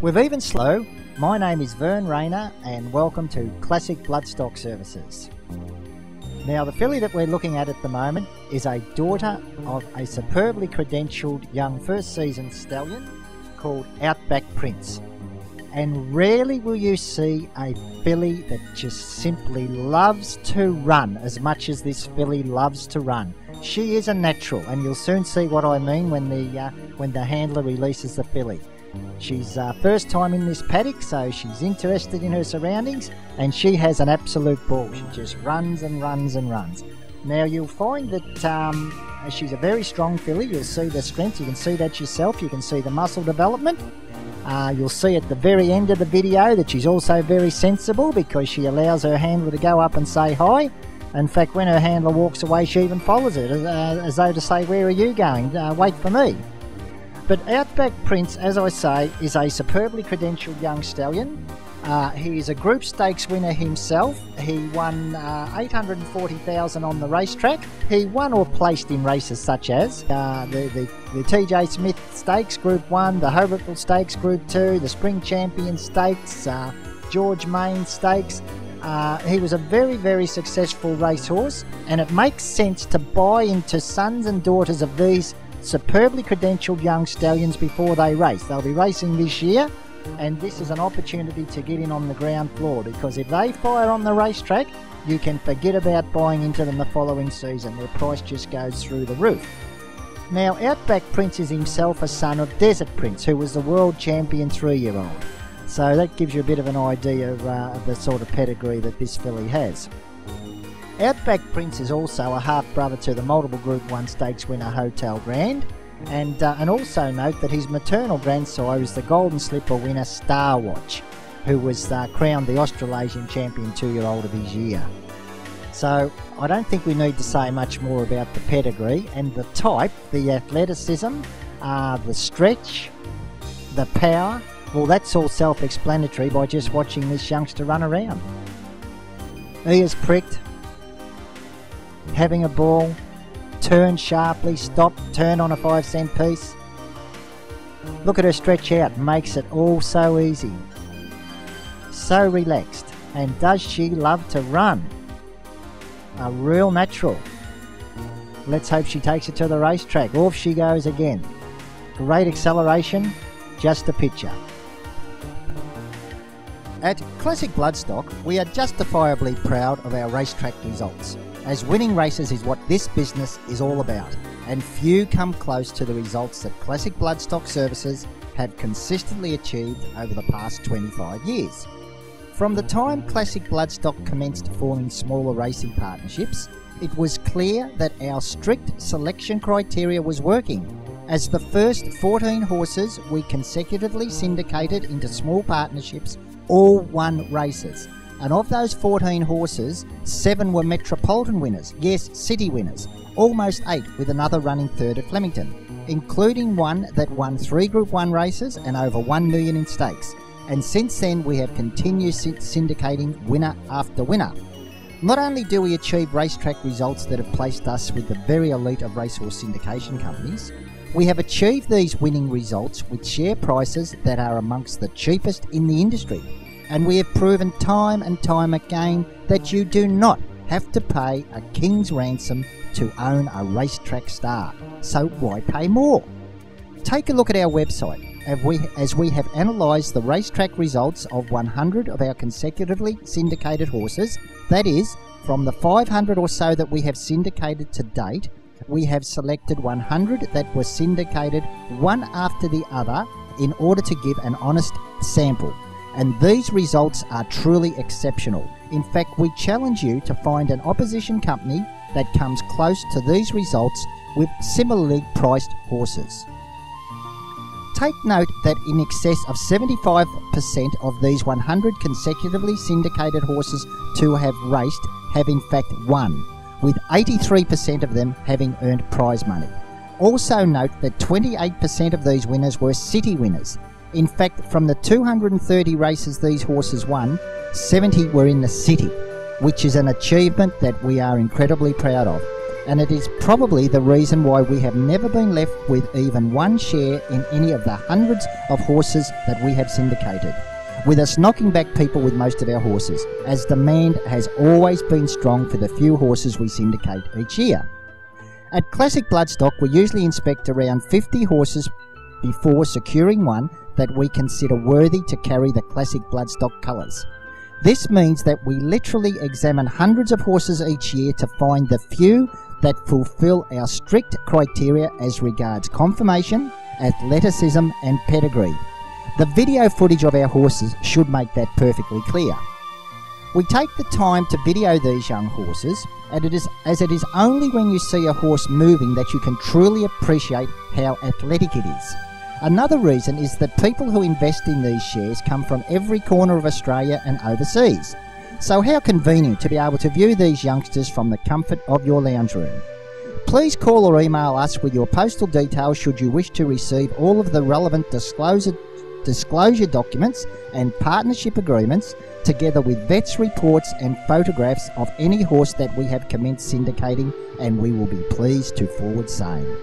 With Even Slow, my name is Vern Rayner and welcome to Classic Bloodstock Services. Now the filly that we're looking at the moment is a daughter of a superbly credentialed young first season stallion called Outback Prince. And rarely will you see a filly that just simply loves to run as much as this filly loves to run. She is a natural, and you'll soon see what I mean when the handler releases the filly. She's first time in this paddock, so she's interested in her surroundings, and she has an absolute ball. She just runs and runs and runs. Now you'll find that she's a very strong filly. You'll see the strength, you can see that yourself, you can see the muscle development. You'll see at the very end of the video that she's also very sensible because she allows her handler to go up and say hi. In fact, when her handler walks away, she even follows it as though to say, "Where are you going? Wait for me." But Outback Prince, as I say, is a superbly credentialed young stallion. He is a Group Stakes winner himself. He won 840,000 on the racetrack. He won or placed in races such as the TJ Smith Stakes Group1, the Hobartville Stakes Gr2, the Spring Champion Stakes, George Main Stakes. He was a very, very successful racehorse, and it makes sense to buy into sons and daughters of these superbly credentialed young stallions before they race. They'll be racing this year, and this is an opportunity to get in on the ground floor, because if they fire on the racetrack, you can forget about buying into them the following season. Their price just goes through the roof. Now, Outback Prince is himself a son of Desert Prince, who was the world champion 3-year-old. So that gives you a bit of an idea of the sort of pedigree that this filly has. Outback Prince is also a half-brother to the multiple Group 1 Stakes winner Hotel Grand, and also note that his maternal grandsire is the Golden Slipper winner Star Watch, who was crowned the Australasian champion 2-year-old of his year. So I don't think we need to say much more about the pedigree and the type, the athleticism, the stretch, the power. Well, that's all self-explanatory by just watching this youngster run around. Ears pricked, having a ball, turn sharply, stop, turn on a 5-cent piece. Look at her stretch out, makes it all so easy. So relaxed. And does she love to run? A real natural. Let's hope she takes it to the racetrack. Off she goes again. Great acceleration, just a picture. At Classic Bloodstock, we are justifiably proud of our racetrack results, as winning races is what this business is all about, and few come close to the results that Classic Bloodstock Services have consistently achieved over the past 25 years. From the time Classic Bloodstock commenced forming smaller racing partnerships, it was clear that our strict selection criteria was working, as the first 14 horses we consecutively syndicated into small partnerships all won races. And of those 14 horses, 7 were Metropolitan winners, yes, city winners, almost 8 with another running third at Flemington, including one that won 3 Group 1 races and over 1 million in stakes. And since then we have continued syndicating winner after winner. Not only do we achieve racetrack results that have placed us with the very elite of racehorse syndication companies, we have achieved these winning results with share prices that are amongst the cheapest in the industry. And we have proven time and time again that you do not have to pay a king's ransom to own a racetrack star. So why pay more? Take a look at our website as we have analysed the racetrack results of 100 of our consecutively syndicated horses. That is, from the 500 or so that we have syndicated to date, we have selected 100 that were syndicated one after the other in order to give an honest sample. And these results are truly exceptional. In fact, we challenge you to find an opposition company that comes close to these results with similarly priced horses. Take note that in excess of 75% of these 100 consecutively syndicated horses to have raced have in fact won, with 83% of them having earned prize money. Also note that 28% of these winners were city winners. In fact, from the 230 races these horses won, 70 were in the city, which is an achievement that we are incredibly proud of. and it is probably the reason why we have never been left with even one share in any of the hundreds of horses that we have syndicated, with us knocking back people with most of our horses, as demand has always been strong for the few horses we syndicate each year. At Classic Bloodstock, we usually inspect around 50 horses before securing one that we consider worthy to carry the Classic Bloodstock colours. This means that we literally examine hundreds of horses each year to find the few that fulfil our strict criteria as regards conformation, athleticism and pedigree. The video footage of our horses should make that perfectly clear. We take the time to video these young horses, as it is only when you see a horse moving that you can truly appreciate how athletic it is. Another reason is that people who invest in these shares come from every corner of Australia and overseas. So how convenient to be able to view these youngsters from the comfort of your lounge room. Please call or email us with your postal details should you wish to receive all of the relevant disclosure documents and partnership agreements, together with vets reports and photographs of any horse that we have commenced syndicating, and we will be pleased to forward same.